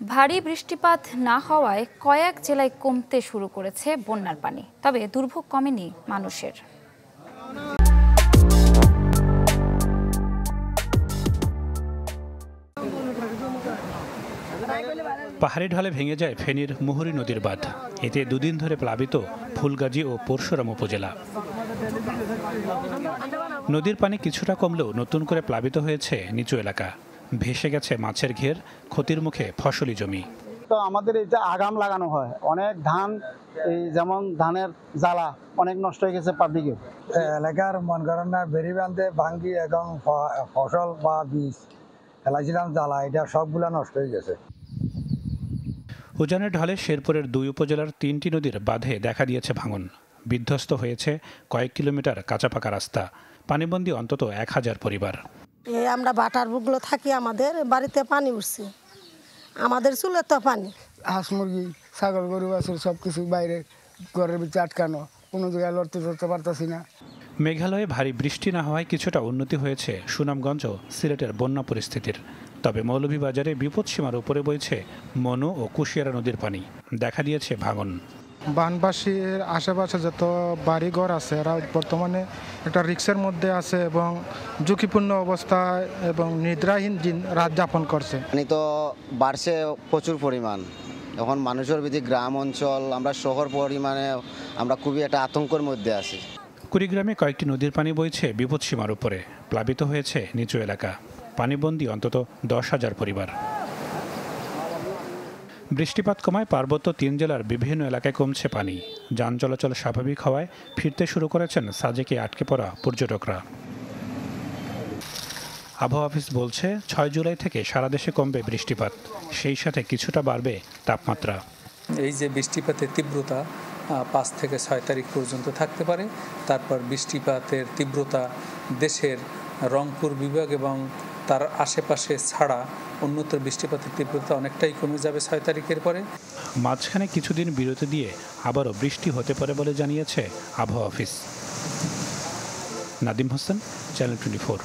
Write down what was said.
ভারী বৃষ্টিপাত না হওয়ায় কয়েক জেলায় কমতে শুরু করেছে বন্যার পানি, তবে দুর্ভোগ কমেনি মানুষের। পাহাড়ি ঢলে ভেঙে যায় ফেনীর মুহুরী নদীর বাঁধ। এতে দুদিন ধরে প্লাবিত ফুলগাজী ও পরশুরাম উপজেলা। নদীর পানি কিছুটা কমলেও নতুন করে প্লাবিত হয়েছে নিচু এলাকা। ভেসে গেছে মাছের ঘের, ক্ষতির মুখে ফসলি জমি। তো আমাদের এটা আগাম লাগানো হয়, অনেক ধান, এই যেমন ধানের জ্বালা অনেক নষ্ট হয়ে গেছে পাবলিকে। এলাকার মন করেন না বেরি বাঁধে ভাঙ্গি এবং ফসল বা বীজ ফেলাইছিলাম জ্বালা, এটা সবগুলা নষ্ট হয়ে গেছে। উজানের ঢলে শেরপুরের ২ উপজেলার ৩টি নদীর বাঁধে দেখা দিয়েছে ভাঙন। বিধ্বস্ত হয়েছে কয়েক কিলোমিটার কাঁচাপাকা রাস্তা। পানিবন্দী অন্তত ১,০০০ পরিবার। আমরা বাটার বুকগুলো থাকি, আমাদের বাড়িতে পানি উঠছে, আমাদের চুলে তো পানি। হাঁস মুরগি ছাগল গরু বাছুর সবকিছু বাইরে ঘরের ভিতরে আটকানো, কোনো জায়গায় লড়তে পারতাছি না। মেঘালয়ে ভারী বৃষ্টি না হওয়ায় কিছুটা উন্নতি হয়েছে সুনামগঞ্জ ও সিলেটের বন্যা পরিস্থিতির। তবে মৌলভীবাজারে বিপদসীমার উপরে বইছে মনু ও কুশিয়ারা নদীর পানি। দেখা দিয়েছে ভাঙন। বানবাসীর আশেপাশে যত বাড়িঘর আছে এরা বর্তমানে একটা রিস্কের মধ্যে আছে এবং ঝুঁকিপূর্ণ অবস্থায় এবং নিদ্রাহীন রাত যাপন করছে। পানি তো বাড়ছে প্রচুর পরিমাণ। এখন মানুষের বিধি গ্রাম অঞ্চল, আমরা শহর পরিমাণে আমরা খুবই একটা আতঙ্কের মধ্যে আছি। কুড়িগ্রামে কয়েকটি নদীর পানি বইছে বিপদসীমার উপরে। প্লাবিত হয়েছে নিচু এলাকা। পানিবন্দী অন্তত ১০,০০০ পরিবার। বৃষ্টিপাত কমায় পার্বত্য ৩ জেলার বিভিন্ন এলাকায় কমছে পানি। যান চলাচল স্বাভাবিক হওয়ায় ফিরতে শুরু করেছেন সাজেকে আটকে পড়া পর্যটকরা। আবহাওয়া অফিস বলছে ৬ জুলাই থেকে সারা দেশে কমবে বৃষ্টিপাত, সেই সাথে কিছুটা বাড়বে তাপমাত্রা। এই যে বৃষ্টিপাতের তীব্রতা ৫ থেকে ৬ তারিখ পর্যন্ত থাকতে পারে। তারপর বৃষ্টিপাতের তীব্রতা দেশের রংপুর বিভাগ এবং তার আশেপাশে ছাড়া অন্যত্র বৃষ্টিপাতের তীব্রতা অনেকটাই কমে যাবে ৬ তারিখের পরে। মাঝখানে কিছুদিন বিরতি দিয়ে আবারও বৃষ্টি হতে পারে বলে জানিয়েছে আবহাওয়া অফিস। নাদিম হোসেন, চ্যানেল 24।